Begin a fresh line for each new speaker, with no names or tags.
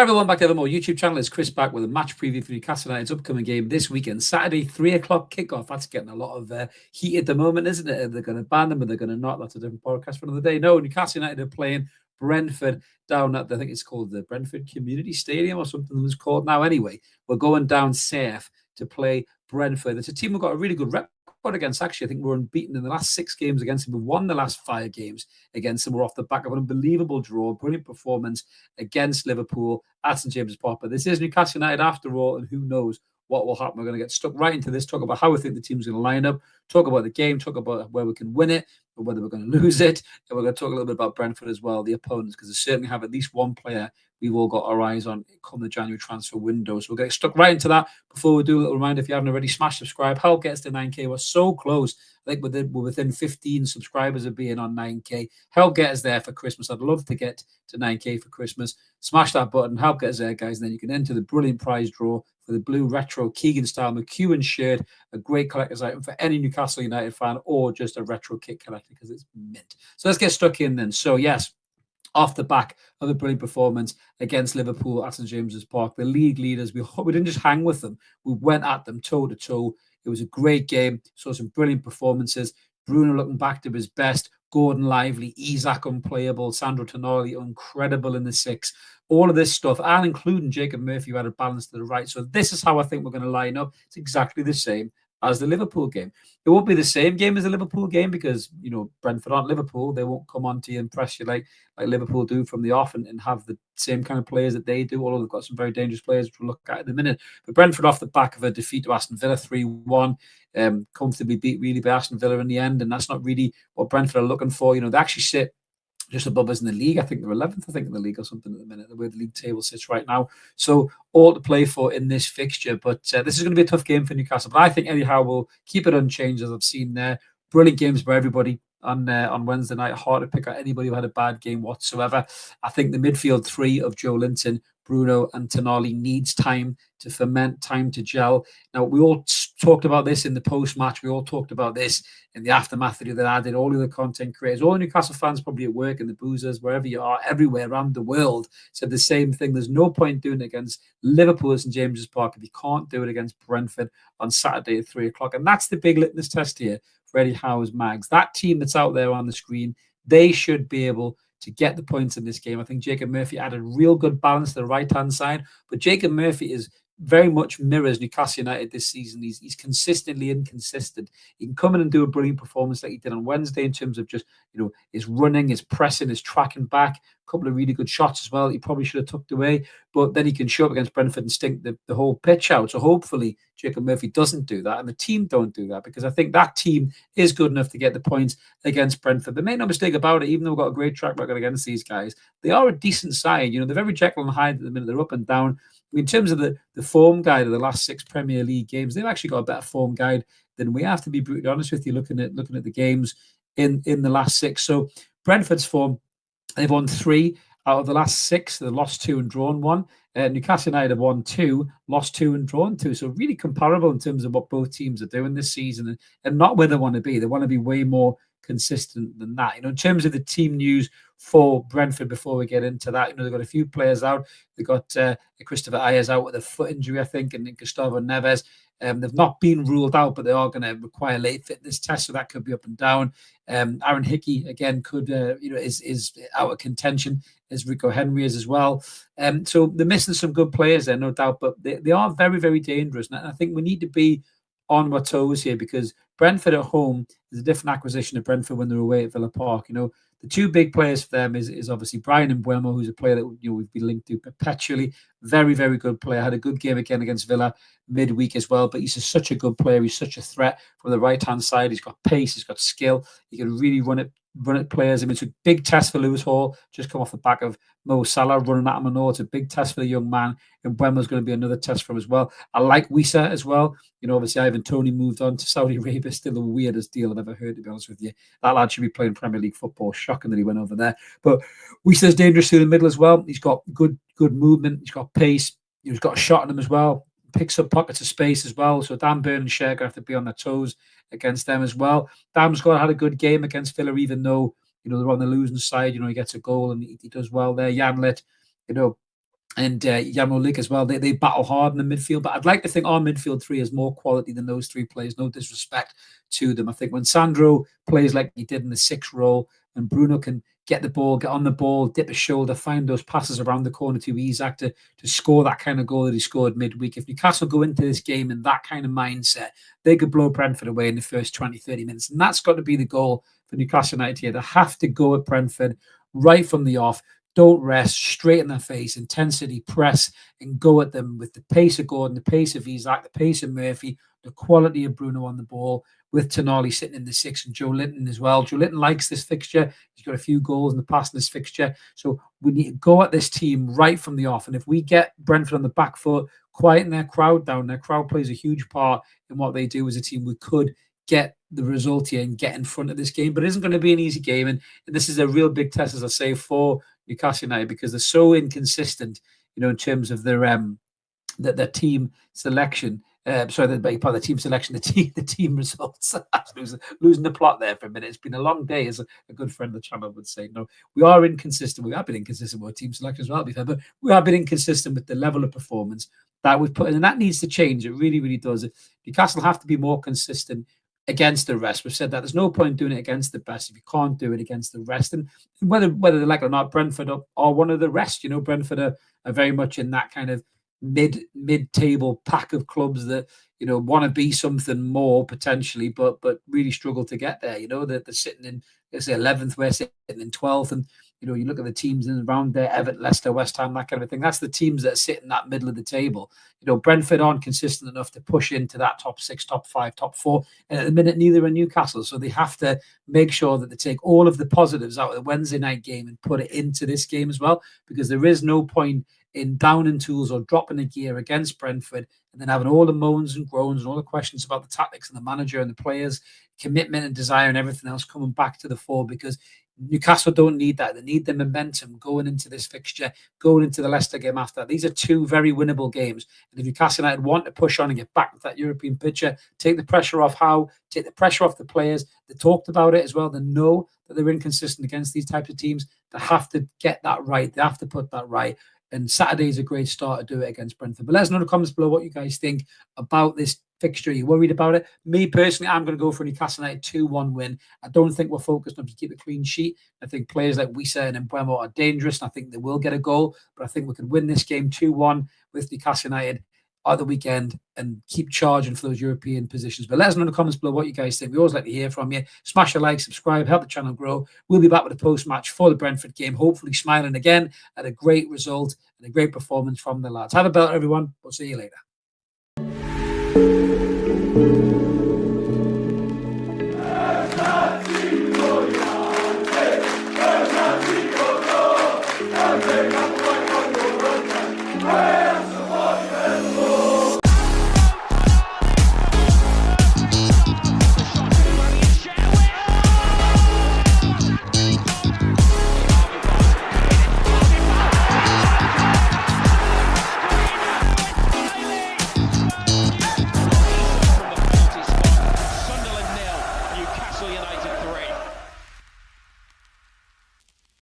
Hi everyone, back to Evermore YouTube channel. It's Chris back with a match preview for Newcastle United's upcoming game this weekend. Saturday, 3 o'clock kickoff. That's getting a lot of heat at the moment, isn't it? Are they going to ban them? Are they going to not? That's a different podcast for another day. No, Newcastle United are playing Brentford down at, I think it's called the Brentford Community Stadium or something it's called now. Anyway, we're going down south to play Brentford. It's a team we've got a really good record against. Actually, I think we're unbeaten in the last 6 games against them. We've won the last 5 games against them. We're off the back of an unbelievable draw, brilliant performance against Liverpool at St James's Park. But this is Newcastle United after all, and who knows what will happen. We're going to get stuck right into this, talk about how we think the team's going to line up, talk about the game, talk about where we can win it, or whether we're going to lose it. And we're going to talk a little bit about Brentford as well, the opponents, because they certainly have at least one player we've all got our eyes on come the January transfer window. So we'll get stuck right into that. Before we do, a little reminder, if you haven't already, smash subscribe. Help get us to 9K. We're so close. I think we're within 15 subscribers of being on 9K. Help get us there for Christmas. I'd love to get to 9K for Christmas. Smash that button. Help get us there, guys. And then you can enter the brilliant prize draw for the blue retro Keegan-style McEwen shirt, a great collector's item for any Newcastle United fan, or just a retro kit collector because it's mint. So let's get stuck in then. So yes, off the back of a brilliant performance against Liverpool at St James's Park, the league leaders, we didn't just hang with them. We went at them toe-to-toe. It was a great game. Saw some brilliant performances. Bruno looking back to his best. Gordon Lively, Isak unplayable. Sandro Tonali incredible in the 6. All of this stuff, and including Jacob Murphy, who had a balance to the right. So this is how I think we're going to line up. It's exactly the same as the Liverpool game. It won't be the same game as the Liverpool game because, you know, Brentford aren't Liverpool. They won't come on to you and press you like Liverpool do from the off and have the same kind of players that they do, although they've got some very dangerous players, which we'll look at in a minute. But Brentford off the back of a defeat to Aston Villa 3-1, comfortably beat really by Aston Villa in the end, and that's not really what Brentford are looking for. You know, they actually sit just above us in the league. I think they're 11th, in the league or something at the minute, the way the league table sits right now. So all to play for in this fixture. But this is going to be a tough game for Newcastle. But I think anyhow we'll keep it unchanged, as I've seen there. Brilliant games by everybody on Wednesday night. Hard to pick out anybody who had a bad game whatsoever. I think the midfield 3 of Joe Linton, Bruno and Tonali needs time to ferment, time to gel. Now, we all talked about this in the post-match. We all talked about this in the aftermath video that I did. All of the content creators, all the Newcastle fans probably at work, and the boozers, wherever you are, everywhere around the world, said the same thing. There's no point doing it against Liverpool at St James's Park if you can't do it against Brentford on Saturday at 3 o'clock. And that's the big litmus test here for Eddie Howe's Mags. That team that's out there on the screen, they should be able to get the points in this game. I think Jacob Murphy added real good balance to the right-hand side, but Jacob Murphy is very much mirrors Newcastle United this season. He's consistently inconsistent. He can come in and do a brilliant performance like he did on Wednesday in terms of just, you know, his running, his pressing, his tracking back, a couple of really good shots as well. He probably should have tucked away, but then he can show up against Brentford and stink the whole pitch out. So hopefully Jacob Murphy doesn't do that, and the team don't do that, because I think that team is good enough to get the points against Brentford. But make no mistake about it, even though we've got a great track record against these guys, they are a decent side. You know, they're very Jekyll and Hyde at the minute. They're up and down. In terms of the form guide of the last 6 Premier League games, they've actually got a better form guide than we have, to be brutally honest with you, looking at the games in the last 6. So Brentford's form, they've won 3 out of the last 6. They've lost 2 and drawn 1. Newcastle United have won 2, lost 2 and drawn 2. So really comparable in terms of what both teams are doing this season, and not where they want to be. They want to be way more consistent than that. You know, in terms of the team news for Brentford, before we get into that, you know, they've got a few players out. They've got Christopher Ayers out with a foot injury, I think, and Gustavo Neves. They've not been ruled out, but they are going to require late fitness tests, so that could be up and down. Aaron Hickey, again, could, is out of contention, as Rico Henry is as well. So they're missing some good players there, no doubt, but they are very, very dangerous. And I think we need to be on our toes here, because Brentford at home is a different acquisition of Brentford when they're away at Villa Park. You know, the 2 big players for them is obviously Brian Mbeumo, who's a player that, you know, we've been linked to perpetually. Very, very good player. Had a good game again against Villa midweek as well. But he's such a good player. He's such a threat from the right-hand side. He's got pace. He's got skill. He can really run at players. I mean, it's a big test for Lewis Hall, just come off the back of Mo Salah running at him and all. It's a big test for the young man, and Mbeumo's going to be another test for him as well. I like Wissa as well. You know, obviously Ivan Toney moved on to Saudi Arabia. Still the weirdest deal I've ever heard, to be honest with you. That lad should be playing Premier League football. Shocking that he went over there. But Wissa's dangerous through the middle as well. He's got good movement. He's got pace. He's got a shot on him as well. Picks up pockets of space as well. So Dan Burn and Cher have to be on their toes against them as well. Damsgaard had a good game against Villa, even though, you know, they're on the losing side. You know, he gets a goal and he does well there. Janlet, you know, and Yarmolenko as well. They battle hard in the midfield, but I'd like to think our midfield three has more quality than those three players. No disrespect to them. I think when Sandro plays like he did in the 6 role, and Bruno can get the ball, get on the ball, dip a shoulder, find those passes around the corner to Isak to score that kind of goal that he scored midweek. If Newcastle go into this game in that kind of mindset, they could blow Brentford away in the first 20, 30 minutes. And that's got to be the goal for Newcastle United here. They have to go at Brentford right from the off. Don't rest, straight in their face, intensity, press, and go at them with the pace of Gordon, the pace of Isak, the pace of Murphy, the quality of Bruno on the ball, with Tonali sitting in the 6 and Joe Linton as well. Joe Linton likes this fixture. He's got a few goals in the past in this fixture. So we need to go at this team right from the off. And if we get Brentford on the back foot, quieten their crowd down, their crowd plays a huge part in what they do as a team, we could get the result here and get in front of this game. But it isn't going to be an easy game. And this is a real big test, as I say, for Newcastle United, because they're so inconsistent, in terms of their team selection. The team selection, the team results. losing the plot there for a minute. It's been a long day, as a good friend of the channel would say. No, we are inconsistent. We have been inconsistent with team selection as well, but we have been inconsistent with the level of performance that we've put in, and that needs to change. It really, really does. Newcastle have to be more consistent against the rest. We've said that there's no point doing it against the best if you can't do it against the rest. And whether they like it or not, Brentford are one of the rest. Brentford are very much in that kind of mid-table pack of clubs that want to be something more potentially, but really struggle to get there. They're sitting in, let's say, 11th, we're sitting in 12th, and you look at the teams in around there, Everton, Leicester, West Ham, that kind of thing. That's the teams that are sitting in that middle of the table. Brentford aren't consistent enough to push into that top 6, top 5, top 4, and at the minute neither are Newcastle. So they have to make sure that they take all of the positives out of the Wednesday night game and put it into this game as well, because there is no point in downing tools or dropping a gear against Brentford and then having all the moans and groans and all the questions about the tactics and the manager and the players' commitment and desire and everything else coming back to the fore, because Newcastle don't need that. They need the momentum going into this fixture, going into the Leicester game after that. These are 2 very winnable games. And if Newcastle United want to push on and get back to that European picture, take the pressure off take the pressure off the players. They talked about it as well. They know that they're inconsistent against these types of teams. They have to get that right. They have to put that right. And Saturday is a great start to do it against Brentford. But let us know in the comments below what you guys think about this fixture. Are you worried about it? Me personally, I'm going to go for a Newcastle United 2-1 win. I don't think we're focused on to keep a clean sheet. I think players like Wissa and Mbeumo are dangerous, and I think they will get a goal. But I think we can win this game 2-1 with Newcastle United at the weekend and keep charging for those European positions. But let us know in the comments below what you guys think. We always like to hear from you. Smash a like, subscribe, help the channel grow. We'll be back with a post-match for the Brentford game, hopefully smiling again at a great result and a great performance from the lads. Have a belt, everyone. We'll see you later.